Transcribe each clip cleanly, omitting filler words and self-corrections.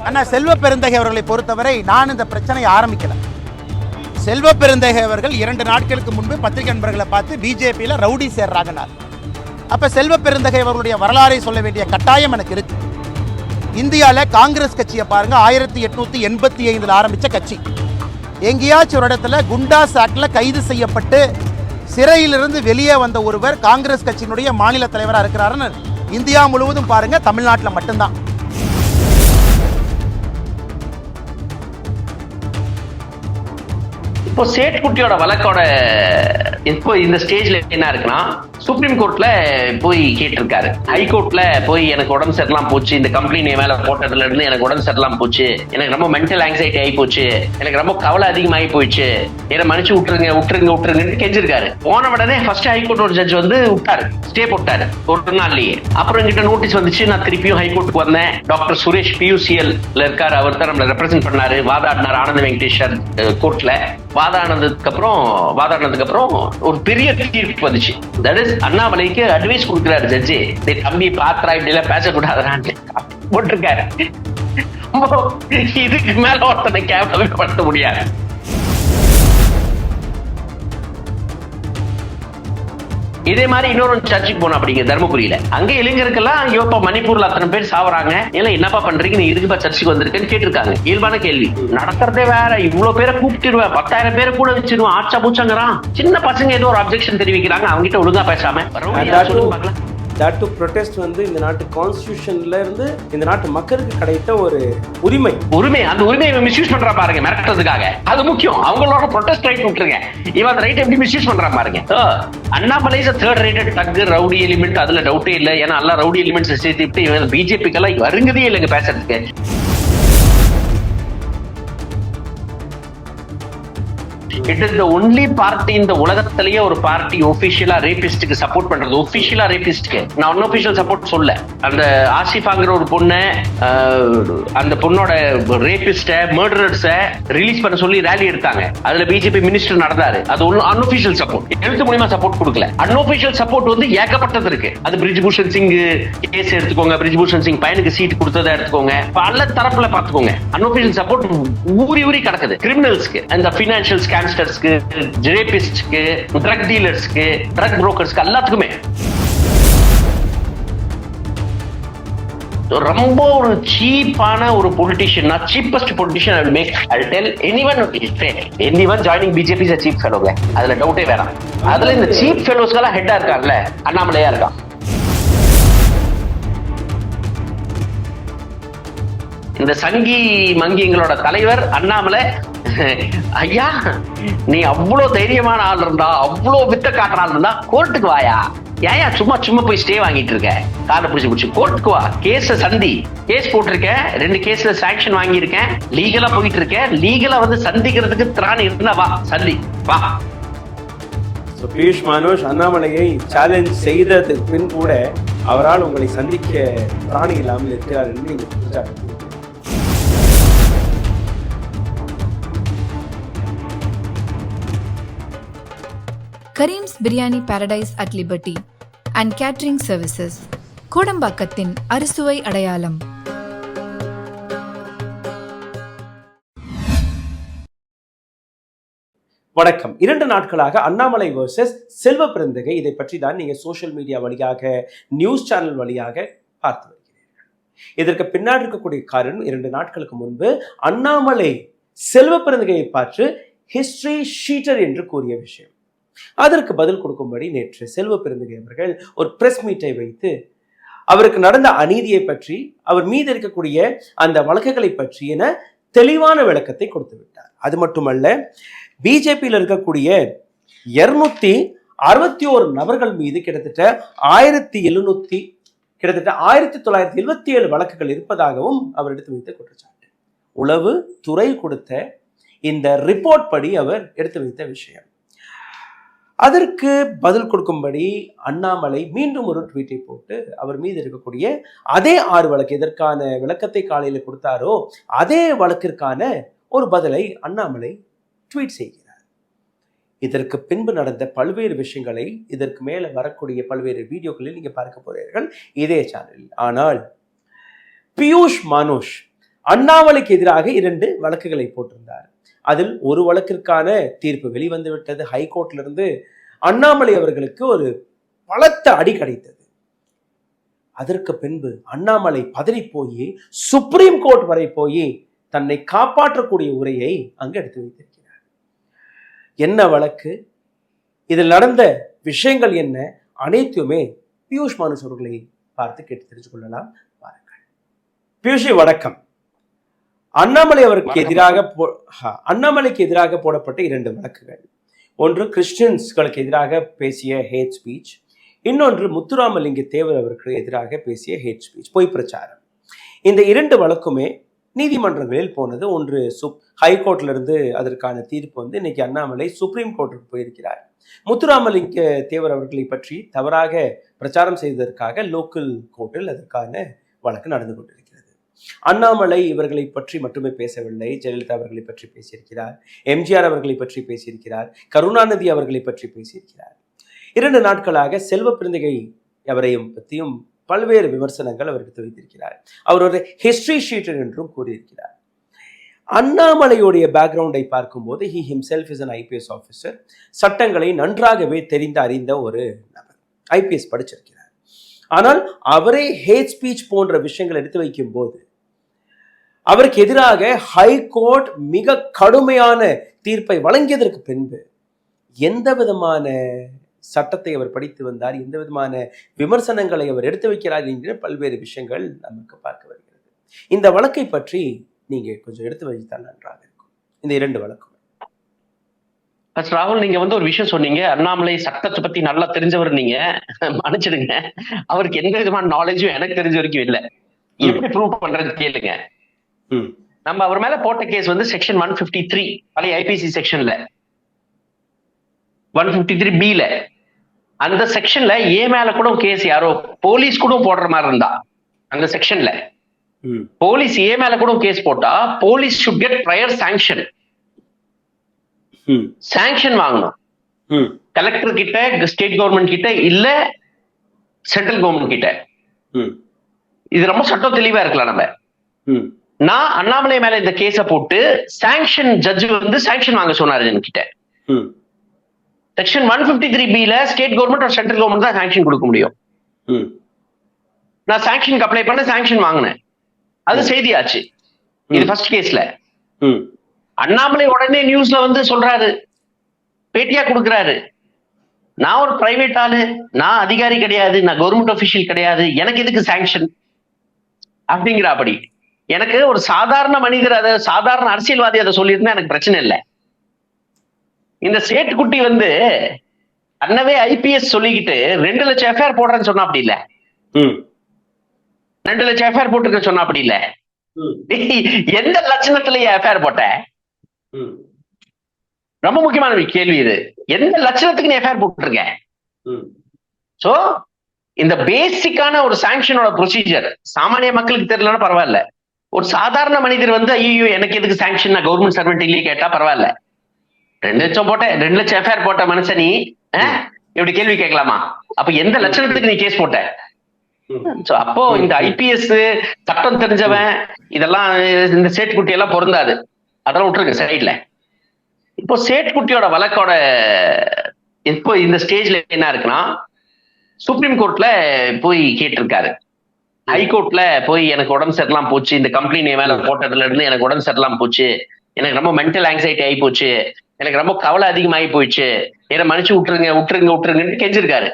ஆனால் செல்வ பெருந்தகை அவர்களை பொறுத்தவரை நான் இந்த பிரச்சனையை ஆரம்பிக்கல. செல்வ பெருந்தகை அவர்கள் 2 நாட்களுக்கு முன்பு பத்திரிகை நண்பர்களை பார்த்து பிஜேபியில் ரவுடி சேர்றாங்கன்னார். அப்போ செல்வ பெருந்தகை அவர்களுடைய வரலாறை சொல்ல வேண்டிய கட்டாயம் எனக்கு இருக்கு. இந்தியாவில் காங்கிரஸ் கட்சியை பாருங்க, 1885 ஆரம்பித்த கட்சி. எங்கேயாச்சும் ஒரு இடத்துல குண்டாஸ் ஆக்டில் கைது செய்யப்பட்டு சிறையிலிருந்து வெளியே வந்த ஒருவர் காங்கிரஸ் கட்சியினுடைய மாநில தலைவராக இருக்கிறாருன்னு இந்தியா முழுவதும் பாருங்க, தமிழ்நாட்டில் மட்டும்தான். இப்போ சேட்குட்டியோட வழக்கோட இப்போ இந்த ஸ்டேஜ்ல என்ன இருக்குன்னா, சுப்ரீம் கோர்ட்ல போய் கேட்டிருக்காரு. ஹைகோர்ட்ல போய் எனக்கு உடம்பு சரியில்லாம போச்சு, இந்த கம்ப்ளைண்ட் மேல போட்டதுல இருந்து எனக்கு உடம்பு சரியில்லாம போச்சு, எனக்கு ரொம்ப மென்டல் ஆங்ஸைட்டி ஆகி போச்சு, எனக்கு ரொம்ப கவலை அதிகமாகி போயிடுச்சு, என்ன மன்னிச்சு விட்டுருங்கன்னு கெஞ்சிருக்காரு. போன உடனே ஃபர்ஸ்ட் ஹைகோர்ட் ஒரு ஜட்ஜ் வந்து விட்டாரு, ஸ்டே போட்டாரு ஒரு நாள்லயே. அப்புறம் என்கிட்ட நோட்டீஸ் வந்துச்சு, நான் திருப்பியும் ஹைகோர்ட்டுக்கு வந்தேன். டாக்டர் சுரேஷ் PUCL இருக்காரு, அவர் தான் நம்மளை ரெப்ரசென்ட் பண்ணாரு, வாதாடினார் ஆனந்த வெங்கடேஸ்வர் கோர்ட்ல. வாதாடினதுக்கு அப்புறம் ஒரு பெரிய தீர்ப்பு வந்துச்சு. தட் இஸ் அண்ணாமலைக்கு அட்வைஸ் கொடுக்கிறாரு ஜட்ஜி, தம்பி பாத்திரா இப்படி எல்லாம் பேசக்கூடாதான்னு போட்டிருக்காரு. இதுக்கு மேல ஒருத்தனை கேவலப்படுத்த முடியாது. இதே மாதிரி இன்னொரு சர்ச்சுக்கு போனோம் அப்படிங்க தர்மபுரியில. அங்க இளைஞருக்கெல்லாம் ஐயோ இப்ப மணிப்பூர்ல அத்தனை பேர் சாவறாங்க, இல்ல என்னப்பா பண்றீங்க, நீ இதுக்குப்பா சர்ச்சுக்கு வந்திருக்கேன்னு கேட்டிருக்காங்க. இயல்பான கேள்வி. நடக்கிறதே வேற, இவ்வளவு பேரை கூப்பிட்டுருவேன், 10,000 பேரை கூட வச்சிருவேன், ஆச்சா பூச்சாங்கிறான். சின்ன பசங்க ஏதோ ஒரு அப்ஜெக்ஷன் தெரிவிக்கிறாங்க, அவங்க கிட்ட ஒழுங்கா பேசாம that to protest வந்து இந்த நாட்டு கான்ஸ்டிடியூஷன்ல இருந்து இந்த நாட்டு மக்களுக்கு கிடைத்த ஒரு உரிமை. அந்த உரிமையை மிஸ்யூஸ் பண்றா பாருங்க மிரட்டுறதுக்காக. அது முக்கியம். அவங்களோட ப்ரொடெஸ்ட் ரைட் விட்டுருங்க, இவன் அந்த ரைட் எப்படி மிஸ்யூஸ் பண்றா பாருங்க. அண்ணாமலை இஸ் தேர்ட் ரேட்டட் தக் ரவுடி எலிமெண்ட், அதுல டவுட்டே இல்லை. ஏன்னா எல்லா ரவுடி எலிமெண்ட்ஸ் சேர்த்து இவன் பிஜேபிக்கெல்லாம் வருங்கதே இல்லைங்க பேசுறதுக்கு. It is the only party இந்த உலகத்திலேயே ஒரு பார்ட்டி ஒபிஷியலா ரேபிஸ்டுக்கு சப்போர்ட் பண்றது. ஒபிஷியலா ரேபிஸ்டுக்கு நான் அன்ஆபிஷியல் சப்போர்ட் சொல்ல. அந்த ஆசிஃபாங்கிற ஒரு பொண்ணை, அந்த பொண்ணோட ரேபிஸ்ட மர்டரர்ஸ ரிலீஸ் பண்ண சொல்லி ரேலி எடுத்தாங்க. அதுல பிஜேபி மினிஸ்டர் நடந்தாரு. அது ஒன்னும் அன்ஆபிஷியல் சப்போர்ட், எழுத்து மூலமா சப்போர்ட் கொடுக்கல. அன்ஆபிஷியல் சப்போர்ட் வந்து ஏகப்பட்டது இருக்கு. அது பிரிஜ்பூஷன் சிங் கேஸ் எடுத்துக்கோங்க, பிரிஜ்பூஷன் சிங் பையனுக்கு சீட் கொடுத்ததை எடுத்துக்கோங்க, பல தரப்புல பாத்துக்கோங்க. அன்ஆபிஷியல் சப்போர்ட் ஊறி கிடக்குது. கிரிமினல்ஸ்க்கு, அந்த பினான்சியல் ஸ்கேம்ஸ்டர்ஸ்க்கு, ரேபிஸ்ட்க்கு, ட்ரக் டீலர்ஸ்க்கு, ட்ரக் புரோக்கர்ஸ்க்கு எல்லாத்துக்குமே ரொம்ப ஒரு சீப்பான ஒரு politician. Cheapest politician I will make. I will tell anyone joining BJP is a cheap fellow. அதுல டவுட்டே வேணாம். அதுல இந்த சீப் ஃபெலோஸ்க்கெல்லாம் ஹெட்டா இருக்காங்கல்ல, அண்ணாமலையா இருக்கான். இந்த சங்கி மங்கிங்களோட தலைவர் அண்ணாமலை. ஐயா, நீ அவ்வளவு தைரியமான ஆள் இருந்தா, அவ்வளவு வித்த காட்டுற ஆள் இருந்தா கோர்ட்டுக்கு வாயா. ஏன் சும்மா போய் ஸ்டே வாங்கிட்டு இருக்க? காரை பிடிச்சு கோர்ட்டுக்கு வா, கேஸ சந்தி. கேஸ் போட்டிருக்கேன், 2 கேஸ்ல சாங்ஷன் வாங்கியிருக்கேன், லீகலா போயிட்டு இருக்கேன். லீகலா வந்து சந்திக்கிறதுக்கு திராணி இருந்தா வா, சந்தி வா. பியூஷ் மனோஜ் அண்ணாமலையை சேலஞ்ச் செய்ததுக்கு பின் கூட அவரால் உங்களை சந்திக்க திராணி இல்லாமல் இருக்கிறார் என்று நீங்க புரிஞ்சாங்க. Karim's biryani paradise at liberty and catering services, கோடம்பாக்கத்தின் அறுசுவை அடையாளம். வணக்கம். 2 நாட்களாக அண்ணாமலை வர்சஸ் செல்வ பெருந்தகை, இதை பற்றி தான் நீங்க சோசியல் மீடியா வழியாக, நியூஸ் சேனல் வழியாக பார்த்து வருகிறீர்கள். இதற்கு பின்னாடி இருக்கக்கூடிய காரணம், 2 நாட்களுக்கு முன்பு அண்ணாமலை செல்வ பெருந்தகையை பார்த்து ஹிஸ்டரி ஷீட்டர் என்று கூறிய விஷயம். அதற்கு பதில் கொடுக்கும்படி நேற்று செல்வ பெருந்தகை அவர்கள் ஒரு பிரஸ் மீட்டை வைத்து அவருக்கு நடந்த அநீதியை பற்றி, அவர் மீது இருக்கக்கூடிய அந்த வழக்குகளை பற்றின தெளிவான விளக்கத்தை கொடுத்து விட்டார். அது மட்டுமல்ல, பிஜேபியில் இருக்கக்கூடிய 261 நபர்கள் மீது கிட்டத்தட்ட 1977 வழக்குகள் இருப்பதாகவும் அவர் எடுத்து வைத்த குற்றச்சாட்டு. உளவு துறை கொடுத்த இந்த ரிப்போர்ட் படி அவர் எடுத்து வைத்த விஷயம். அதற்கு பதில் கொடுக்கும்படி அண்ணாமலை மீண்டும் ஒரு ட்வீட்டை போட்டு அவர் மீது இருக்கக்கூடிய அதே 6 வழக்கு, எதற்கான விளக்கத்தை காலையில் கொடுத்தாரோ அதே வழக்கிற்கான ஒரு பதிலை அண்ணாமலை ட்வீட் செய்கிறார். இதற்கு பின்பு நடந்த பல்வேறு விஷயங்களை இதற்கு மேல வரக்கூடிய பல்வேறு வீடியோக்களில் நீங்க பார்க்க போறீர்கள் இதே சேனலில். ஆனால் பியூஷ் மனோஜ் அண்ணாமலைக்கு எதிராக 2 வழக்குகளை போட்டிருந்தார். அதில் ஒரு வழக்கிற்கான தீர்ப்பு வெளிவந்து விட்டது. ஹைகோர்ட்ல இருந்து அண்ணாமலை அவர்களுக்கு ஒரு பலத்த அடி கிடைத்தது. அதற்கு பின்பு அண்ணாமலை பதறி போய் சுப்ரீம் கோர்ட் வரை போய் தன்னை காப்பாற்றக்கூடிய உரையை அங்கு எடுத்து வைத்திருக்கிறார். என்ன வழக்கு, இதில் நடந்த விஷயங்கள் என்ன, அனைத்துமே பியூஷ் மானுஷ் அவர்களை பார்த்து கேட்டு தெரிஞ்சு கொள்ளலாம். பாருங்கள். பியூஷ், வணக்கம். அண்ணாமலைக்கு எதிராக போடப்பட்ட 2 வழக்குகள். ஒன்று கிறிஸ்டியன்ஸ்களுக்கு எதிராக பேசிய ஹேட் ஸ்பீச், இன்னொன்று முத்துராமலிங்க தேவர் அவர்களுக்கு எதிராக பேசிய ஹேட் ஸ்பீச், பொய் பிரச்சாரம். இந்த 2 வழக்குமே நீதிமன்றங்களில் போனது. ஒன்று ஹைகோர்ட்ல இருந்து அதற்கான தீர்ப்பு இன்னைக்கு அண்ணாமலை சுப்ரீம் கோர்ட்டுக்கு போயிருக்கிறார். முத்துராமலிங்க தேவர் அவர்களை பற்றி தவறாக பிரச்சாரம் செய்ததற்காக லோக்கல் கோர்ட்டில் அதற்கான வழக்கு நடந்து கொண்டிருக்கிறது. அண்ணாமலை இவர்களை பற்றி மட்டுமே பேசவில்லை, ஜெயலலிதா அவர்களை பற்றி பேசியிருக்கிறார், எம்ஜிஆர் அவர்களை பற்றி பேசியிருக்கிறார், கருணாநிதி அவர்களை பற்றி பேசியிருக்கிறார். 2 நாட்களாக செல்வ பிறந்தகை அவரையும் பற்றியும் பல்வேறு விமர்சனங்கள் அவர் எடுத்து வைத்திருக்கிறார். அவர் ஒரு ஹிஸ்டரி ஷீட்டர் என்றும் கூறியிருக்கிறார். அண்ணாமலையுடைய பேக்ரவுண்டை பார்க்கும்போது he himself is an IPS officer. சட்டங்களை நன்றாகவே அறிந்த ஒரு நபர், IPS படிச்சிருக்கிறார். ஆனால் அவரே ஹேட் ஸ்பீச் போன்ற விஷயங்கள் எடுத்து வைக்கும் போது அவருக்கு எதிராக ஹைகோர்ட் மிக கடுமையான தீர்ப்பை வழங்கியதற்கு பின்பு எந்த விதமான சட்டத்தை அவர் படித்து வந்தார், எந்த விதமான விமர்சனங்களை அவர் எடுத்து வைக்கிறார் என்கிற பல்வேறு விஷயங்கள் நமக்கு பார்க்க வருகிறது. இந்த வழக்கை பற்றி நீங்க கொஞ்சம் எடுத்து வைத்தால் நன்றாக இருக்கும். இந்த 2 வழக்கு. ராகுல், நீங்க ஒரு விஷயம் சொன்னீங்க, அண்ணாமலை சட்டத்தை பத்தி நல்லா தெரிஞ்சவர். நீங்க மன்னிச்சிடுங்க, அவருக்கு எந்த விதமான நாலேஜும் எனக்கு தெரிஞ்ச வரைக்கும் இல்லை. எப்படி ப்ரூவ் பண்றது கேளுங்க. நம்ம அவர் மேல போட்ட கேஸ் செக்ஷன் 153 பழைய ஐபிசி செக்ஷன்ல 153B அந்த செக்ஷன்ல ஏ மேல கூட கேஸ் யாரோ போலீஸ் கூட போடுற மாதிரி இருந்தா அந்த செக்ஷன்ல போலீஸ் ஏ மேல கூட கேஸ் போட்டா police should get prior sanction. Sanction வாங்கணும் கலெக்டர் கிட்ட, ஸ்டேட் கவர்மெண்ட் கிட்ட, இல்ல சென்ட்ரல் கவர்மெண்ட் கிட்ட. இது ரொம்ப சட்டம் தெளிவா இருக்கலாம். நம்ம நான் அண்ணாமலை மேல இந்த கேஸ போட்டு சாங்ஷன் ஜட்ஜ் சாங்ஷன் வாங்க சொன்னாரு என்கிட்ட. செக்ஷன் 153B ஸ்டேட் கவர்மெண்ட் ஒரு சென்ட்ரல் கவர்மெண்ட் தான் சாங்ஷன் கொடுக்க முடியும். நான் சாங்ஷனுக்கு அப்ளை பண்ண சாங்ஷன் வாங்கினேன், அது செய்தியாச்சு. இது ஃபர்ஸ்ட் கேஸ்ல. அண்ணாமலை உடனே நியூஸ்ல சொல்றாரு, பேட்டியா கொடுக்குறாரு, நான் ஒரு பிரைவேட் ஆளு, நான் அதிகாரி கிடையாது, நான் கவர்மெண்ட் அபிஷியல் கிடையாது, எனக்கு எதுக்கு சாங்ஷன் அப்படிங்கிறபடி. எனக்கு ஒரு சாதாரண மனிதர், அதை சாதாரண அரசியல்வாதி அதை சொல்லியிருந்தா எனக்கு பிரச்சனை இல்லை. இந்த சேட்டுக்குட்டி அண்ணவே ஐபிஎஸ் சொல்லிக்கிட்டு 2 லட்சம் எஃப்ஐஆர் போடுறேன்னு சொன்னா அப்படி இல்ல, 2 லட்சம் எஃப்ஐஆர் போட்டுருக்க சொன்னா அப்படி இல்ல. எந்த லட்சணத்துல எஃப்ஐஆர் போட்ட? ரொம்ப முக்கியமான கேள்வி இது. எந்த லட்சணத்துக்கு நீ எஃப்ஐஆர் போட்டுருக்க? சோ இந்த பேசிக்கான ஒரு சாங்ஷனோட ப்ரொசீஜர் சாமானிய மக்களுக்கு தெரியலன்னா பரவாயில்ல. ஒரு சாதாரண மனிதர் ஐயோ எனக்கு எதுக்கு சாங்ஷன், நான் கவர்மெண்ட் சர்வெண்ட் இல்லையே கேட்டா பரவாயில்ல. 2 லட்சம் போட்ட, 2 லட்சம் எஃப்ஐஆர் போட்ட மனுஷன் நீ இப்படி கேள்வி கேட்கலாமா? அப்ப எந்த லட்சணத்துக்கு நீ கேஸ் போட்ட? அப்போ இந்த ஐபிஎஸ் சட்டம் தெரிஞ்சவன் இதெல்லாம் இந்த சேட்டுக்குட்டி எல்லாம் பொருந்தாது, அதெல்லாம் விட்டுருங்க சைட்ல. இப்போ சேட்டுக்குட்டியோட வழக்கோட இப்போ இந்த ஸ்டேஜ்ல என்ன இருக்குன்னா, சுப்ரீம் கோர்ட்ல போய் கேட்டிருக்காரு. ஹைகோர்ட்ல போய் எனக்கு உடம்பு சரியில்லாம போச்சு, இந்த கம்ப்ளைண்ட் மேல போட்டதுல இருந்து எனக்கு உடம்பு சரியில்லாம போச்சு, எனக்கு ரொம்ப மென்டல் ஆங்ஸைட்டி ஆகி போச்சு, எனக்கு ரொம்ப கவலை அதிகமாகி போயிடுச்சு, என்ன மன்னிச்சு விட்டுருங்கன்னு கெஞ்சிருக்காரு.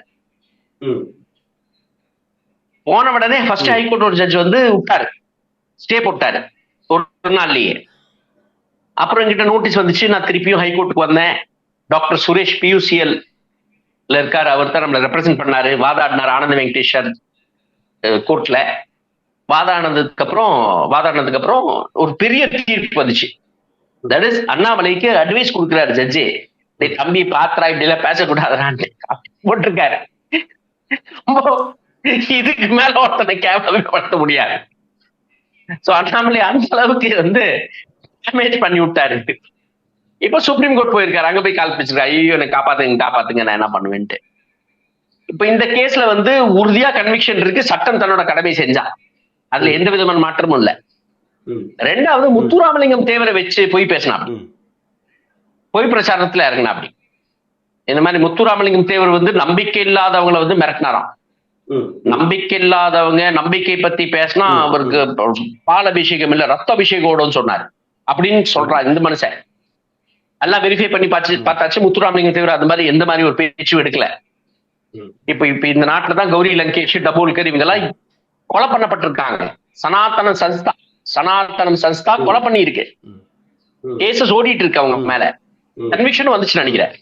போன உடனே ஃபர்ஸ்ட் ஹைகோர்ட் ஒரு ஜட்ஜ் விட்டாரு, ஸ்டே போட்டாரு ஒரு நாள்லயே. அப்புறம் என்கிட்ட நோட்டீஸ் வந்துச்சு, நான் திருப்பியும் ஹைகோர்ட்டுக்கு வந்தேன். டாக்டர் சுரேஷ் PUCL இருக்காரு, அவர் தான் நம்மளை ரெப்ரசென்ட் பண்ணாரு, வாதாடினார் ஆனந்த வெங்கடேஸ்வர் கோர்ட்ல. வாதாடினதுக்கு அப்புறம் ஒரு பெரிய தீர்ப்பு வந்துச்சு. தட் இஸ் அண்ணாமலைக்கு அட்வைஸ் கொடுக்குறாரு ஜட்ஜே, தம்பி பாத்திரா இப்படி எல்லாம் பேசக்கூடாதான்னு போட்டிருக்காரு. இதுக்கு மேல ஒருத்தனை கேவலப்படுத்த முடியாது. சோ அண்ணாமலை அந்த அளவுக்கு டேமேஜ் பண்ணி விட்டாரு. இப்ப சுப்ரீம் கோர்ட் போயிருக்காரு, அங்க போய் கால் பிடிச்சிருக்காரு, ஐயோ எனக்கு காப்பாத்துங்க நான் என்ன பண்ணுவேன்ட்டு. இப்ப இந்த கேஸ்ல உறுதியா கன்விக்ஷன் இருக்கு, சட்டம் தன்னோட கடமை செஞ்சா, அதுல எந்த விதமான மாற்றமும் இல்ல. ரெண்டாவது முத்துராமலிங்கம் தேவரை வச்சு போய் பேசினான், பொய் பிரச்சாரத்துல இறங்கினா. அப்படி இந்த மாதிரி முத்துராமலிங்கம் தேவர் வந்து நம்பிக்கை இல்லாதவங்களை வந்து மிரட்டினாராம். நம்பிக்கை இல்லாதவங்க நம்பிக்கை பத்தி பேசினா அவருக்கு பால் அபிஷேகம் இல்ல ரத்த அபிஷேகம் சொன்னாரு அப்படின்னு சொல்றாரு இந்த மனுஷன். எல்லாம் வெரிஃபை பண்ணி பார்த்தாச்சு, முத்துராமலிங்கம் தேவர் அந்த மாதிரி எந்த மாதிரி ஒரு பேச்சு எடுக்கல. இப்ப இந்த நாட்டுல தான் கௌரி லங்கேஷ், டபோல்கர் இவங்க எல்லாம் கொலை பண்ணப்பட்டிருக்காங்க. சனாதனம் சன்ஸ்தா கொலை பண்ணி இருக்கு, கேசஸ் ஓடிட்டு இருக்கு அவங்க மேல. கன்விக்ஷன் வந்துச்சு நினைக்கிறேன்,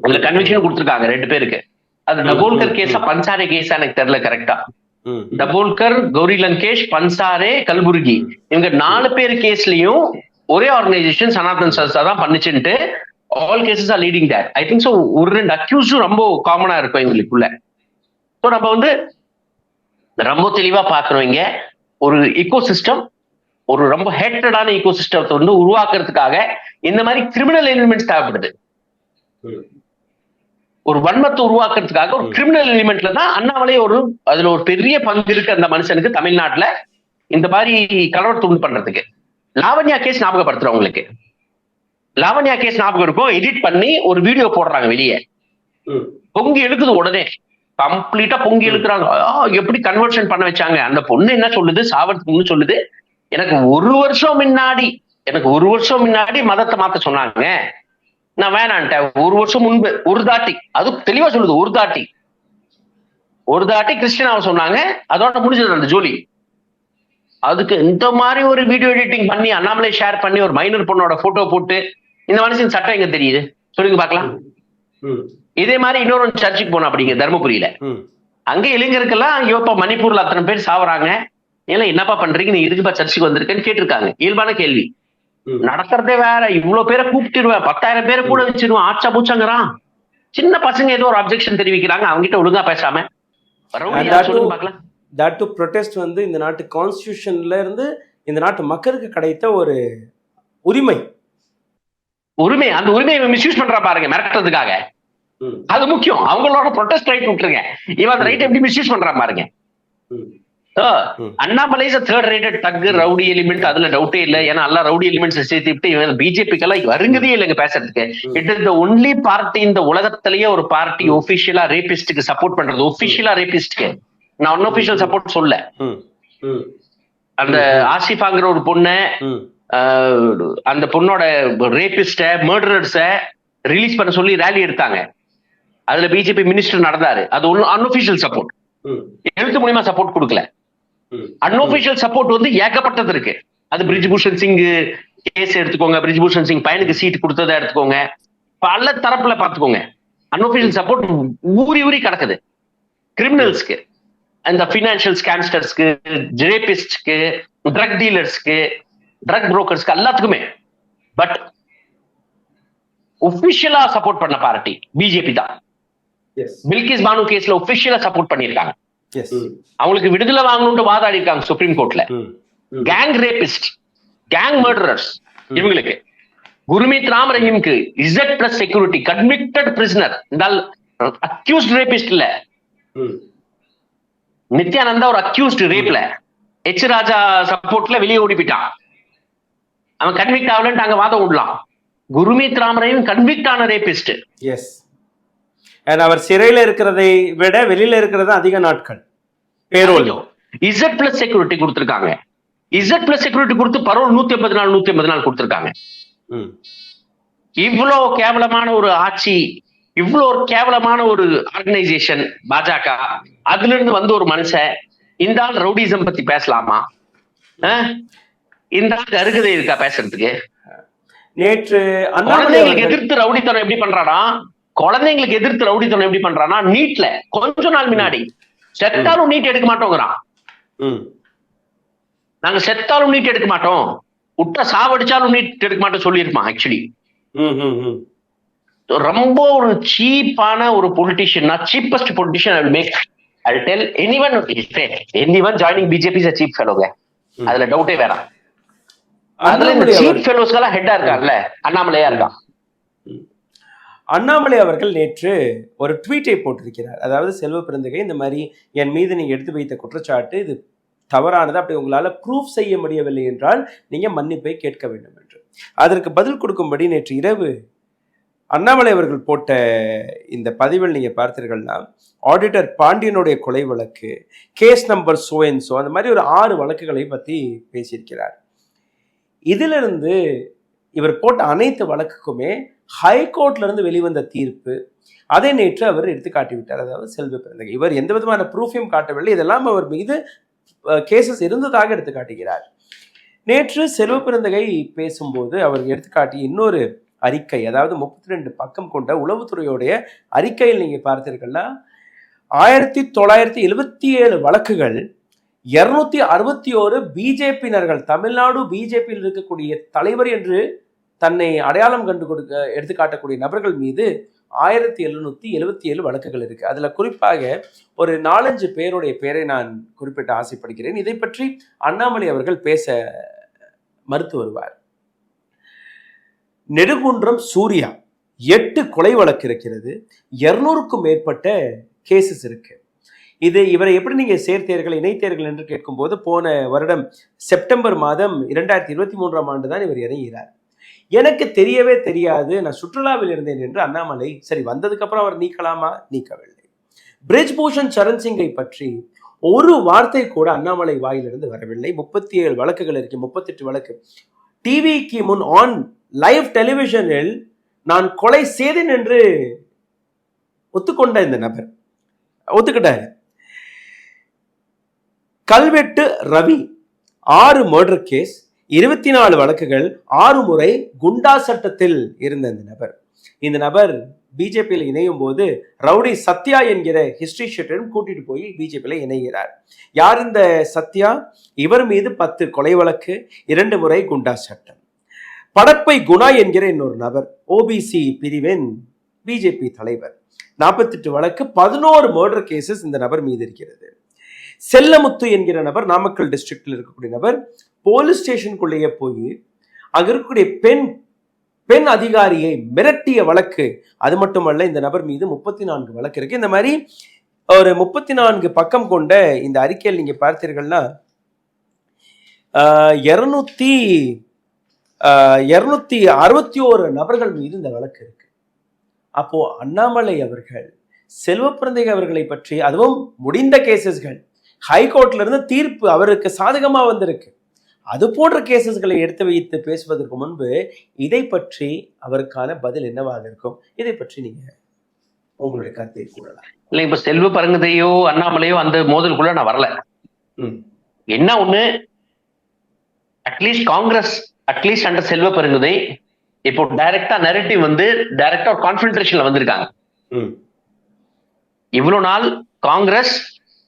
அதுல கன்விக்ஷன் கொடுத்திருக்காங்க 2 பேருக்கு. அது டபோல்கர் கேஸா பன்சாரே கேஸா எனக்கு தெரியல கரெக்டா. டபோல்கர், கௌரி லங்கேஷ், பன்சாரே, கல்புர்கி இவங்க 4 பேர் கேஸ்லயும் ஒரே ஆர்கனைசேஷன் சனாதன் சன்ஸ்தா தான் பண்ணிச்சுட்டு all cases are leading that. I think so ஒரு 2 அக்யூஸும் ரொம்ப காமனா இருக்கும் எங்களுக்குள்ள. ஸோ நம்ம வந்து ரொம்ப தெளிவா பாக்குறோம், இங்க ஒரு ஈகோசிஸ்டம், ஒரு ரொம்ப ஹேட்டடான ஈகோசிஸ்டத்தை வந்து உருவாக்குறதுக்காக இந்த மாதிரி கிரிமினல் எலிமெண்ட்ஸ் தேவைப்படுது. ஒரு வன்மத்தை உருவாக்குறதுக்காக ஒரு கிரிமினல் எலிமெண்ட்ல தான் அண்ணாமலை அதுல ஒரு பெரிய பங்கு இருக்கு அந்த மனுஷனுக்கு தமிழ்நாட்டுல இந்த மாதிரி கலவரத்தை உண்டு பண்றதுக்கு. லாவண்யா கேஸ் ஞாபகப்படுத்துறேன் உங்களுக்கு. லாவண்யா கேஸ் ஞாபகம் இருக்கும், எடிட் பண்ணி ஒரு வீடியோ போடுறாங்க வெளியே, பொங்கி எடுக்குது உடனே, கம்ப்ளீட்டா பொங்கி எடுக்கிறாங்க. எப்படி கன்வர்ஷன் பண்ண வச்சாங்க. அந்த பொண்ணு என்ன சொல்லுது, சாவறதுக்கு சொல்லுது, எனக்கு ஒரு வருஷம் முன்னாடி மதத்தை மாத்த சொன்னாங்க, நான் வேணான்ட்டேன். ஒரு வருஷம் முன்பு ஒரு தாட்டி, அது தெளிவா சொல்லுது, ஒரு தாட்டி கிறிஸ்டியனாவை சொன்னாங்க, அதோட முடிஞ்சது அந்த ஜோலி. அதுக்கு இந்த மாதிரி ஒரு வீடியோ எடிட்டிங் பண்ணி அண்ணாமலை ஷேர் பண்ணி ஒரு மைனர் பொண்ணோட போட்டோ போட்டு இந்த மனுஷன் சட்டம் எங்க தெரியுது சொல்லுங்க பாக்கலாம். இதே மாதிரி இன்னொரு சர்ச்சுக்கு போனோம் அப்படிங்க தர்மபுரியில. அங்க இளைஞருக்கெல்லாம் இப்ப மணிப்பூர்ல அத்தனை பேர் சாவறாங்க, ஏன்னா என்னப்பா பண்றீங்க, நீ இதுக்குப்பா சர்ச்சுக்கு வந்திருக்கேன்னு கேட்டிருக்காங்க. இயல்பான கேள்வி. நடக்கிறதே வேற, இவ்வளவு பேரை கூப்பிட்டுருவேன், 10,000 பேரை கூட வச்சிருவேன், ஆச்சா பூச்சாங்கிறான். சின்ன பசங்க ஏதோ ஒரு அப்ஜெக்ஷன் தெரிவிக்கிறாங்க, அவங்க கிட்ட ஒழுங்கா பேசாம சொல்லுங்க பாக்கலாம். that to protest வந்து இந்த நாட்டு கான்ஸ்டிடியூஷன்ல இருந்து இந்த நாட்டு மக்களுக்கு கிடைத்த ஒரு உரிமை. அந்த உரிமையை மிஸ்யூஸ் பண்றா பாருங்க மிரட்டுறதுக்காக. அது முக்கியம். அவங்களோட ப்ரொடெஸ்ட் ரைட் விட்டுருங்க, இவன் அந்த ரைட் எப்படி மிஸ்யூஸ் பண்றான் பாருங்க. அண்ணாமலை இஸ் தேர்ட் ரேட்டட் தக் ரவுடி எலிமெண்ட், அதுல டவுட்டே இல்லை. ஏன்னா எல்லாம் ரவுடி எலிமெண்ட்ஸ் சேர்த்துட்டு இவன் பிஜேபிக்கு எல்லாம் வருங்கதே இல்லைங்க பேசுறதுக்கு. It is the only party இந்த உலகத்திலேயே ஒரு பார்ட்டி ஒபிஷியலா ரேபிஸ்டுக்கு சப்போர்ட் பண்றது. ஒபிஷியலா ரேபிஸ்டுக்கு நான் அன்அபிஷியல் சப்போர்ட் சொல்ல. அந்த ஆசிஃபாங்கிற ஒரு பொண்ணு, அந்த பொண்ணோட ரேபிஸ்ட மர்டரர்ஸ ரிலீஸ் பண்ண சொல்லி ரேலி எடுத்தாங்க, அதுல பிஜேபி மினிஸ்டர் நடந்தாரு. அது ஒன்னும் அன்அபிஷியல் சப்போர்ட், எழுத்து மூலியமா சப்போர்ட் கொடுக்கல. அன்அபிஷியல் சப்போர்ட் வந்து ஏகப்பட்டது இருக்கு. அது பிரிஜ்பூஷன் சிங் கேஸ் எடுத்துக்கோங்க, பிரிஜ்பூஷன் சிங் பையனுக்கு சீட் கொடுத்ததை எடுத்துக்கோங்க, பல தரப்புல பாத்துக்கோங்க. அன்அபிஷியல் சப்போர்ட் ஊறி கிடக்குது கிரிமினல்ஸ்க்கு, அந்த பினான்சியல் ஸ்கேம்ஸ்டர்ஸ்க்கு, ரேபிஸ்ட்க்கு, ட்ரக் டீலர்ஸ்க்கு, ட்ரக் புரோக்கர்ஸ்க்கு, எல்லாத்துக்குமே. பட் ஒபிஷியலா சப்போர்ட் பண்ண பார்ட்டி பிஜேபி தான். பில்கிஸ் பானு கேஸ்ல ஒபிஷியலா சப்போர்ட் பண்ணிருக்காங்க. அவங்களுக்கு விடுதலை வாங்கணும்னு வாதாடி இருக்காங்க சுப்ரீம் கோர்ட்ல. கேங் ரேபிஸ்ட், கேங் மர்டரர்ஸ் இவங்களுக்கு, குர்மீத் ராம் ரஹீம்க்கு Z+ செக்யூரிட்டி கன்விக்டட் பிரிசனர், இந்த அக்யூஸ்ட் ரேபிஸ்ட் இல்ல. நித்யானந்தா ஒரு அக்யூஸ்ட் ரேப்ல, எச் ராஜா சப்போர்ட்ல வெளியே ஓடி போயிட்டான், அவன் கன்விக்ட் ஆகலன்ட்டு அங்க வாதம் விடலாம். குர்மீத் ராம் ரஹீம் கன்விக்ட் ஆன ரேபிஸ்ட். எஸ், அவர் சிறையில இருக்கிறதை விட வெளியில இருக்கிறது அதிக நாட்கள் பேரோல். Z+ செக்யூரிட்டி கொடுத்திருக்காங்க. Z+ செக்யூரிட்டி கொடுத்து பரோல் 180 நாள் கொடுத்திருக்காங்க. இவ்வளவு கேவலமான ஒரு ஆட்சி, இவ்வளவு ஒரு கேவலமான ஒரு ஆர்கனைசேஷன் பாஜக, அதுல இருந்து வந்து ஒரு மனுஷன் இந்த ஆள் ரவுடிசம் பத்தி பேசலாமா? இந்த ஆளுக்கு அருகதை இருக்கா பேசுறதுக்கு? நேற்று குழந்தைங்களுக்கு எதிர்த்து ரவுடித்தனம் எப்படி பண்றானா, குழந்தைங்களுக்கு எதிர்த்து ரவுடித்தனம் எப்படி பண்றானா, நீட்ல கொஞ்ச நாள் முன்னாடி செத்தாலும் நீட் எடுக்க மாட்டோங்கிறான். நாங்க செத்தாலும் நீட் எடுக்க மாட்டோம், விட்ட சாவடிச்சாலும் நீட் எடுக்க மாட்டோம் சொல்லியிருப்பான். ஆக்சுவலி ரொம்ப ஒரு சீப்பான ஒரு politician, cheapest politician. I will make, I'll tell anyone joining BJP is a cheap fellow. அதுல டவுட்டே வேணாம். அதுல இந்த சீப் ஃபெலோஸ்க்கெல்லாம் ஹெட்டா இருக்கான்ல, அண்ணாமலையா இருக்கான். அண்ணாமலை அவர்கள் நேற்று ஒரு ட்வீட்டை போட்டிருக்கிறார். அதாவது செல்வ பெருந்தகை, இந்த மாதிரி என் மீது நீங்க எடுத்து வைத்த குற்றச்சாட்டு இது தவறானது, அப்படி உங்களால் ப்ரூஃப் செய்ய முடியவில்லை என்றால் நீங்கள் மன்னிப்பை கேட்க வேண்டும் என்று. அதற்கு பதில் கொடுக்கும்படி நேற்று இரவு அண்ணாமலை அவர்கள் போட்ட இந்த பதிவில் நீங்கள் பார்த்தீர்கள்னா, ஆடிட்டர் பாண்டியனுடைய கொலை வழக்கு, case number so and so, அந்த மாதிரி ஒரு 6 வழக்குகளை பற்றி பேசியிருக்கிறார். இதிலிருந்து இவர் போட்ட அனைத்து வழக்குக்குமே ஹைகோர்ட்ல இருந்து வெளிவந்த தீர்ப்பு, அதை நேற்று அவர் எடுத்து காட்டிவிட்டார். அதாவது செல்வ பிறந்தகை இவர் எந்த விதமான ப்ரூஃபையும் காட்டவில்லை, இதெல்லாம் அவர் மீது கேசஸ் இருந்ததாக எடுத்து காட்டுகிறார். நேற்று செல்வ பிறந்தகை பேசும்போது அவர் எடுத்துக்காட்டிய இன்னொரு அறிக்கை, அதாவது 32 பக்கம் கொண்ட உளவுத்துறையோடைய அறிக்கையில் நீங்க பார்த்தீர்கள்னா 1977 வழக்குகள், 261 பிஜேபியினர்கள், தமிழ்நாடு பிஜேபியில் இருக்கக்கூடிய தலைவர் என்று தன்னை அடையாளம் கண்டு எடுத்துக்காட்டக்கூடிய நபர்கள் மீது 1777 வழக்குகள் இருக்கு. அதுல குறிப்பாக ஒரு 4-5 பேருடைய பெயரை நான் குறிப்பிட்ட ஆசைப்படுகிறேன். இதை பற்றி அண்ணாமலை அவர்கள் பேச மறுத்து வருவார். நெடுங்குன்றம் சூர்யா 8 கொலை வழக்கு இருக்கிறது, 200க்கும் மேற்பட்ட கேசஸ் இருக்கு. இவரை எப்படி நீங்க சேர்த்தீர்கள், இணைத்தீர்கள் என்று கேட்கும்போது, போன வருடம் செப்டம்பர் மாதம் 2023ஆம் ஆண்டு தான் இவர் இறங்குகிறார். எனக்கு தெரியவே தெரியாது, நான் சுற்றுலாவில் இருந்தேன் என்று அண்ணாமலை. சரி, வந்ததுக்கு அப்புறம் அவர் நீக்கலாமா? நீக்கவில்லை. பிரிஜ்பூஷன் சரண் சிங்கை பற்றி ஒரு வார்த்தை கூட அண்ணாமலை வாயிலிருந்து வரவில்லை. 37 வழக்குகள் இருக்கு, 38 வழக்கு. டிவிக்கு முன் ஆன் லைவ் டெலிவிஷனில் நான் கொலை செய்தேன் என்று ஒத்துக்கொண்ட இந்த நபர் ஒத்துக்கிட்டாரு. கல்வெட்டு ரவி 6 மர்டர் கேஸ், 24 வழக்குகள், 6 முறை குண்டா சட்டத்தில் இருந்த இந்த நபர் பிஜேபியில் இணையும் போது ரவுடி சத்யா என்கிற ஹிஸ்டரி ஷீட்டரும் கூட்டிட்டு போய் பிஜேபியில் இணைகிறார். யார் இந்த சத்யா? இவர் மீது 10 கொலை வழக்கு, 2 முறை குண்டா சட்டம். படப்பை குணா என்கிற இன்னொரு நபர், ஓபிசி பிரிவின் பிஜேபி தலைவர், 48 வழக்கு, 11 மர்டர் கேசஸ் இந்த நபர் மீது இருக்கிறது. செல்லமுத்து என்கிற நபர் நாமக்கல் டிஸ்ட்ரிக்ட்ல இருக்கக்கூடிய நபர், போலீஸ் ஸ்டேஷனுக்குள்ளேயே போய் அங்க இருக்கக்கூடிய பெண் அதிகாரியை மிரட்டிய வழக்கு. அது மட்டுமல்ல, இந்த நபர் மீது 34 வழக்கு இருக்கு. இந்த மாதிரி ஒரு 34 பக்கம் கொண்ட இந்த அறிக்கையில் நீங்க பார்த்தீர்கள்னா 261 நபர்கள் மீது இந்த வழக்கு இருக்கு. அப்போ அண்ணாமலை அவர்கள் செல்வ பிறந்தகை அவர்களை பற்றி, அதுவும் முடிந்த கேசஸ்கள், ஹைகோர்ட்ல இருந்து தீர்ப்பு அவருக்கு சாதகமா வந்திருக்கு, அது போன்ற கேசஸ்களை எடுத்து வைத்து பேசுவதற்கு முன்பு இதை பற்றி அவருக்கான பதில் என்னவாக இருக்கும்? இதை பற்றி நீங்க உங்களுடைய கருத்தை கூறலாம். இல்ல, இப்ப செல்வ பிறந்தகையோ அண்ணாமலையோ அந்த மோதலுக்குள்ள நான் வரல. என்ன ஒண்ணு, அட்லீஸ்ட் காங்கிரஸ் அட்லீஸ்ட் அண்டர் செல்வ பிறந்தகை இப்போ டைரக்டா நரேட்டிவ் வந்து டைரக்டா கான்ஃபென்ட்ரேஷன்ல வந்திருக்காங்க. இவ்வளவு நாள் காங்கிரஸ்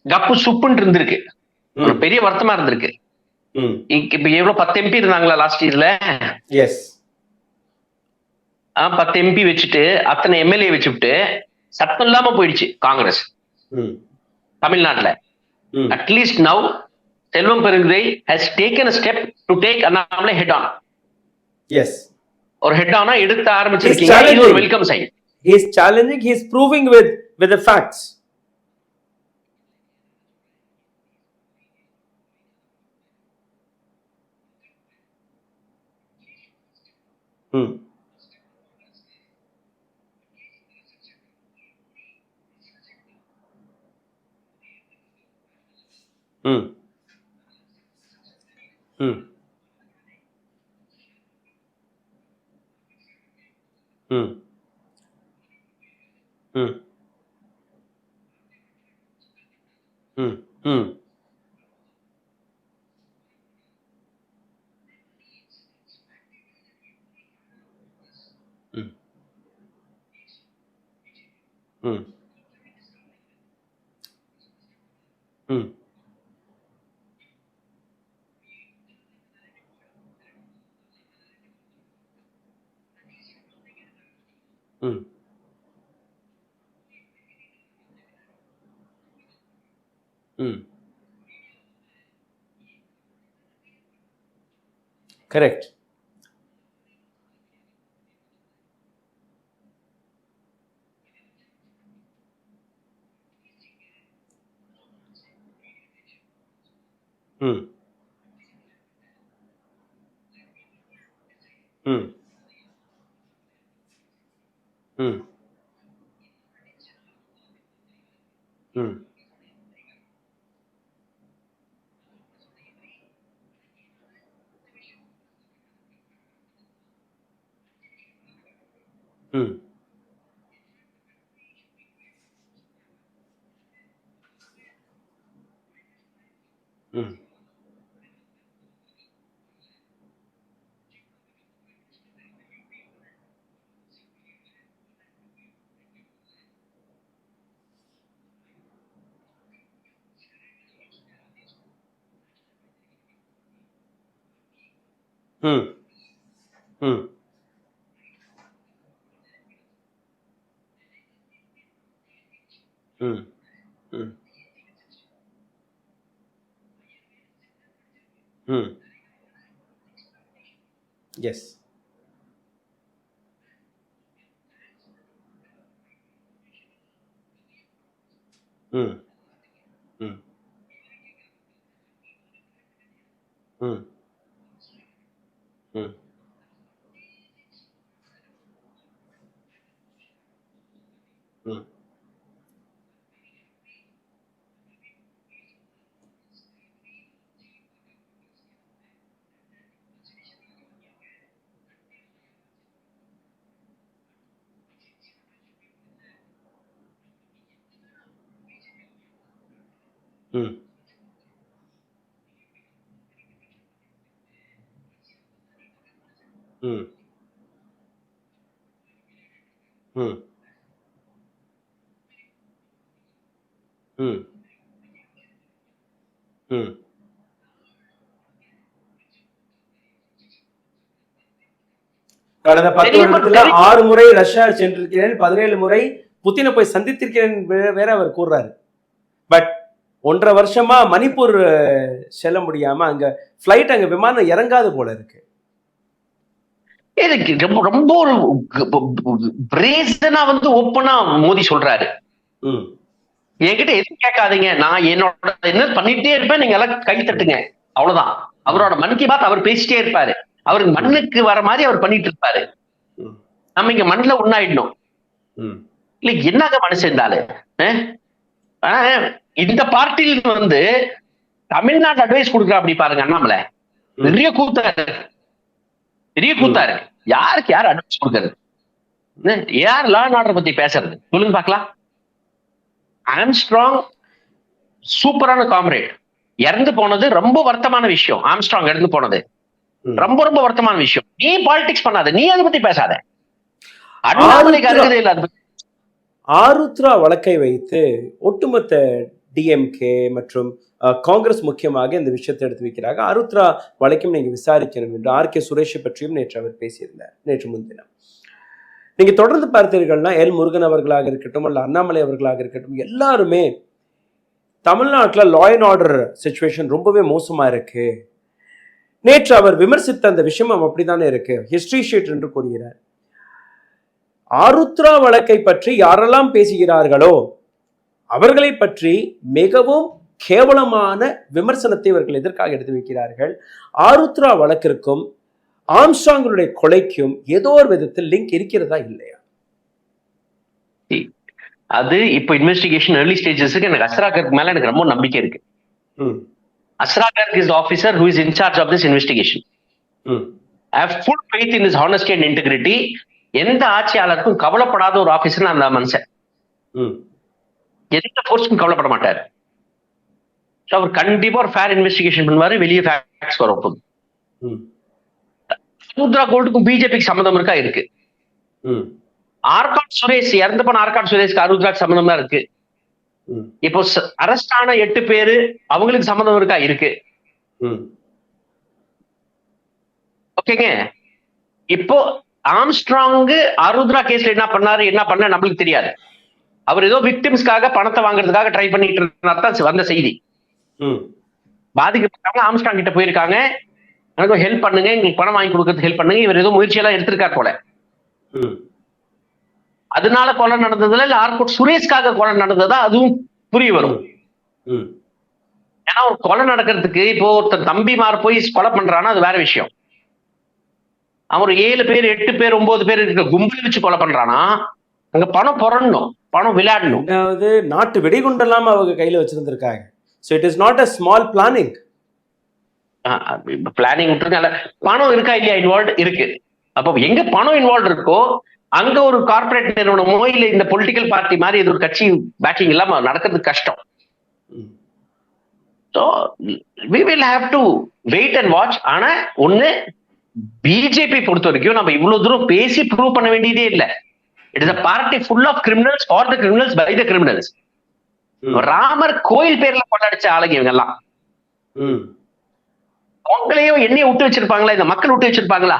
கப்பு சுப்புன்னு இருந்திருக்கு, ஒரு பெரிய வருத்தமா இருந்திருக்கு. இப்ப எவ்வளவு 10 MP இருந்தாங்களா லாஸ்ட் இயர்ல? 10 MP வச்சுட்டு அத்தனை எம்எல்ஏ வச்சுட்டு சத்தம் இல்லாம போயிடுச்சு காங்கிரஸ் தமிழ்நாட்டுல. At least now Selvam Perunthagai has taken a step to take Annamalai head on. ஒரு ஹெட் ஆனா எடுத்து ஆரம்பிச்சிருக்கீங்க, இது ஒரு welcome sign. He is challenging, he is proving with the facts. Correct. ம் ம் ம் ம் ம் ம் ம் ம் ம் ம் ம் எஸ் ம் ம் ம் ம் ம் ம் ம் ம் ம் ம் கடந்த 10 வருடத்துல 6 முறை ரஷ்யா சென்றிருக்கிறேன், 17 முறை புத்தினை போய் சந்தித்திருக்கிறேன் வேற அவர் கூறுறாரு. பட் 1.5 வருஷமா மணிப்பூர் செல்ல முடியாம அங்க பிளைட் அங்க விமானம் இறங்காது போல இருக்கு. இதுக்கு ரொம்ப ரொம்ப ஒரு பிரேசனா வந்து ஓப்பனா மோடி சொல்றாரு. என்கிட்ட எதுவும் கேட்காதீங்க, நான் என்னோட என்ன பண்ணிட்டே இருப்பேன், நீங்க எல்லாம் கை தட்டுங்க, அவ்வளவுதான். அவரோட மன் கி பாத் அவர் பேசிட்டே இருப்பாரு. அவருக்கு மண்ணுக்கு வர மாதிரி அவர் பண்ணிட்டு இருப்பாரு. நம்ம இங்க மண்ணுல ஒண்ணாயிடணும். இல்ல என்னங்க மனுஷன் இருந்தாலு இந்த பார்ட்டியில் வந்து தமிழ்நாட்டு அட்வைஸ் கொடுக்குறா அப்படி பாருங்க அண்ணாமலை. பெரிய கூத்தாரு, பெரிய கூத்தாரு. யாருக்கு யார் அட்வைஸ் கொடுக்கறது? யார் லா அண்ட் ஆர்டர் பத்தி பேசுறது சொல்லுங்க பாக்கலாம். ஆம்ஸ்ட்ராங் சூப்பரான காம்ரேட், இறந்து போனது ரொம்ப வருத்தமான விஷயம். ஆம்ஸ்ட்ராங் இறந்து போனது ரொம்ப ரொம்ப வருத்தமான விஷயம். நீ பாலிடிக்ஸ் பண்ணாத, நீ அதை பத்தி பேசாத. அண்ணாமலைக்கு அருகதை இல்ல. ஆருத்ரா வழக்கை வைத்து ஒட்டுமொத்த டிஎம்கே மற்றும் காங்கிரஸ் முக்கியமாக இந்த விஷயத்தை எடுத்து வைக்கிறாங்க. ஆருத்ரா வழக்கையும் நீங்க விசாரிக்கணும் என்று ஆர்.கே. சுரேஷை பற்றியும் நேற்று அவர் பேசியிருந்தார், நேற்று முன்தினம். நீங்க தொடர்ந்து பார்த்தீர்கள்னா எல் முருகன் அவர்களாக இருக்கட்டும் அல்ல அண்ணாமலை அவர்களாக இருக்கட்டும், எல்லாருமே தமிழ்நாட்டில் லா அண்ட் ஆர்டர் சிச்சுவேஷன் ரொம்பவே மோசமா இருக்கு. நேற்று அவர் விமர்சித்த அந்த விஷயம் அப்படித்தானே இருக்கு. ஹிஸ்டரி ஷீட் என்று கூறுகிறார். ஆருத்ரா வழக்கை பற்றி யாரெல்லாம் பேசுகிறார்களோ அவர்களை பற்றி மிகவும் கேவலமான விமர்சனத்தை இவர்கள் எதற்காக எடுத்து வைக்கிறார்கள்? ஆருத்ரா வழக்கிற்கும் ஆம்ஸ்ட்ராங்களுடைய கொலைக்கும் ஏதோ ஒரு விதத்தில் லிங்க் இருக்கிறதா இல்லையா? அது இப்ப இன்வெஸ்டிகேஷன் early ஸ்டேஜஸ்க்கு எனக்கு அஸ்ரா கர்க் மேல எனக்கு ரொம்ப நம்பிக்கை இருக்கு. Azra Garg is the officer who is in charge of this investigation. I have full faith in his honesty and integrity. எந்த ஆட்சியாளருக்கும் கவலைப்படாத ஒரு ஆபீசர் அந்த மனுஷன். எந்த போர்ஸ்க்கும் கவலைப்பட மாட்டாரு. அவர் கண்டிப்பா ஒரு ஃபேர் இன்வெஸ்டிகேஷன் பண்ணுவாரு, வெளியே ஃபேக்ட்ஸ் வரும். ஆருத்ரா கோல்டுக்கும் பிஜேபிக்கு சம்மந்தம் இருக்கா? இருக்கு. ஆர்காட் சுரேஷ் இறந்து போன ஆர்காட் சுரேஷ்க்கு ஆருத்ராக்கு சம்மந்தம் தான் இருக்கு. இப்போ அரெஸ்ட் ஆன 8 பேரு அவங்களுக்கு சம்மந்தம் இருக்கா? இருக்கு. ஓகேங்க. இப்போ ஆம்ஸ்ட்ராங் ஆருத்ரா கேஸ்ல என்ன பண்ணாரு என்ன பண்ண நம்மளுக்கு தெரியாது. அவர் ஏதோ விக்டிம்ஸ்க்காக பணத்தை வாங்குறதுக்காக ட்ரை பண்ணிட்டு இருந்தா வந்த செய்தி. பாதிக்கப்பட்டவங்க ஆம்ஸ்ட்ராங் கிட்ட போயிருக்காங்க, எனக்கு ஹெல்ப் பண்ணுங்க, எங்களுக்கு பணம் வாங்கி கொடுக்கறதுக்கு ஹெல்ப் பண்ணுங்க. இவர் ஏதோ முயற்சியெல்லாம் எடுத்திருக்கார் போல. அதனால கொலை நடந்ததுல இல்ல ஆர்கோட் சுரேஷ்காக கொலை நடந்ததா அதுவும் புரிய வரும். ஏன்னா ஒரு கொலை நடக்கிறதுக்கு இப்போ ஒருத்தர் தம்பிமார் போய் கொலை பண்றான்னா அது வேற விஷயம். அவன் ஒரு 7 பேர் 8 பேர் 9 பேர் இருக்க கும்பல் வச்சு கொலை பண்றானா அங்க பணம் புரண்டணும், பணம் விளையாடணும். அதாவது நாட்டு வெடிகுண்டெல்லாம் அவங்க கையில வச்சிருந்திருக்காங்க. So it is not a small planning. Planning விட்டுருக்காங்க. பணம் இருக்கா இல்லையா இன்வால்வ் இருக்கு. அப்போ எங்க பணம் இன்வால்வ் இருக்கோ அங்க ஒரு கார்பரேட் நிறுவனமோ இல்ல இந்த பொலிட்டிக்கல் பார்ட்டி மாதிரி இது ஒரு கட்சி பேக்கிங் இல்லாம நடக்கிறது கஷ்டம். So we will have to wait and watch. ஆனா ஒண்ணு பிஜேபி பொறுத்த வரைக்கும் நம்ம இவ்வளவு தூரம் பேசி ப்ரூவ் பண்ண வேண்டியதே இல்லை. It is a party full of criminals or the criminals by the criminals. Ramar கோயில் பேர்ல கொண்டாடிச்ச ஆளுங்க இவங்க எல்லாம். உங்களையும் எண்ணெயை விட்டு வச்சிருப்பாங்களா, இந்த மக்கள் விட்டு வச்சிருப்பாங்களா?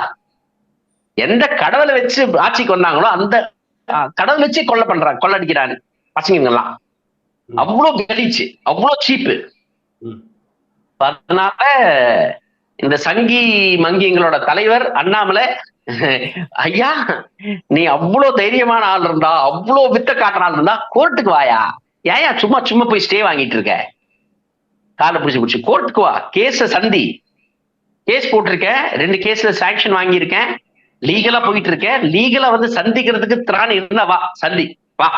எந்த கடவுளை வச்சு ஆட்சிக்கு வந்தாங்களோ அந்த கடவுளை வச்சு கொள்ளடிக்கிறாங்க பசங்க எல்லாம். அவ்வளவு கலிச்சு, அவ்வளவு சீப்பு. அதனால இந்த சங்கி மங்கிங்களோட தலைவர் அண்ணாமலை, ஐயா நீ அவ்வளவு தைரியமான ஆள் இருந்தா, அவ்வளவு வித்த காட்டுற ஆள் இருந்தா கோர்ட்டுக்கு வாயா. ஏயா சும்மா சும்மா போய் ஸ்டே வாங்கிட்டு இருக்க? காலை பிடிச்சு கோர்ட்டுக்கு வா, கேஸ சந்தி. கேஸ் போட்டிருக்கேன், 2 கேஸ்ல சாங்ஷன் வாங்கியிருக்கேன், லீகலா போயிட்டு இருக்கேன். லீகலா வந்து சந்திக்கிறதுக்கு திராணி இருந்தா வா, சந்தி வா.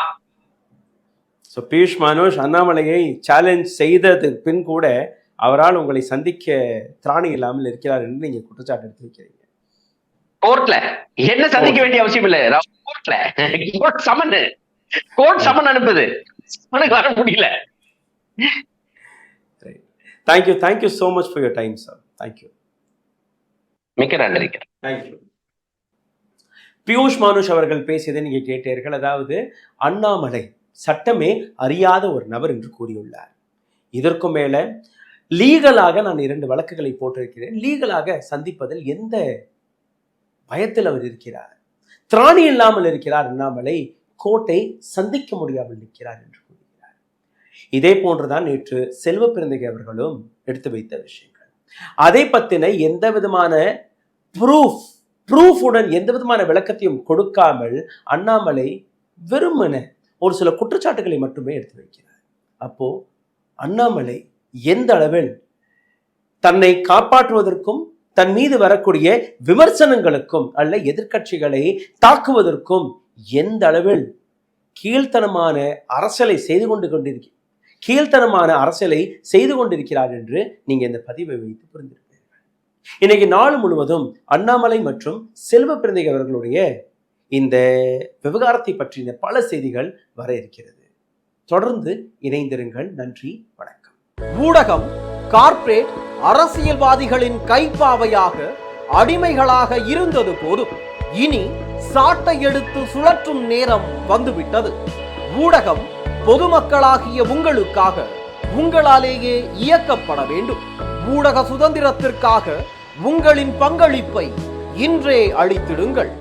ஸோ பியூஷ் மனோஜ் அண்ணாமலையை சேலஞ்ச் செய்ததுக்கு பின் கூட அவரால் உங்களை சந்திக்க திராணி இல்லாமல் இருக்கிறார் என்று நீங்க குற்றச்சாட்டு எடுத்து வைக்கிறீங்க. கோர்ட்ல என்ன சந்திக்க வேண்டிய அவசியம் இல்லை. கோர்ட்ல கோர்ட் சமன் அனுப்புது, வர முடியல. Thank you so much for your time, sir. Thank you. மிக்க நன்றி. தேங்க்யூ. பியூஷ் மனோஜ் அவர்கள் பேசியதை நீங்க கேட்டீர்கள். அதாவது அண்ணாமலை சட்டமே அறியாத ஒரு நபர் என்று கூறியுள்ளார். இதற்கும் மேல லீகலாக நான் 2 வழக்குகளை போட்டிருக்கிறேன், லீகலாக சந்திப்பதில் எந்த பயத்தில் அவர் இருக்கிறார், திராணி இல்லாமல் இருக்கிறார் அண்ணாமலை, கோர்ட்டை சந்திக்க முடியாமல் நிற்கிறார் என்று கூறுகிறார். இதே போன்றுதான் நேற்று செல்வ பெருந்தகை அவர்களும் எடுத்து வைத்த விஷயங்கள். அதை பத்தின எந்த விதமான ப்ரூஃபுடன் எந்த விதமான விளக்கத்தையும் கொடுக்காமல் அண்ணாமலை வெறுமன ஒரு சில குற்றச்சாட்டுகளை மட்டுமே எடுத்து வைக்கிறார். அப்போ அண்ணாமலை எந்த அளவில் தன்னை காப்பாற்றுவதற்கும் தன் மீது வரக்கூடிய விமர்சனங்களுக்கும் அல்ல எதிர்க்கட்சிகளை தாக்குவதற்கும் எந்த அளவில் கீழ்த்தனமான அரசியலை செய்து கொண்டிருக்கிறார் என்று நீங்க இந்த பதிவை வைத்து புரிந்திருப்பீர்கள். இன்னைக்கு நாள் முழுவதும் அண்ணாமலை மற்றும் செல்வ பெருந்தகை அவர்களுடைய இந்த விவகாரத்தை பற்றின பல செய்திகள் வர இருக்கிறது. தொடர்ந்து இணைந்திருங்கள். நன்றி, வணக்கம். ஊடகம் கார்ப்பரேட் அரசியல்வாதிகளின் கைப்பாவையாக அடிமைகளாக இருந்தது போதும். இனி சாட்டை எடுத்து சுழற்றும் நேரம் வந்துவிட்டது. ஊடகம் பொதுமக்களாகிய உங்களுக்காக, உங்களாலேயே இயக்கப்பட வேண்டும். ஊடக சுதந்திரத்திற்காக உங்களின் பங்களிப்பை இன்றே அளித்திடுங்கள்.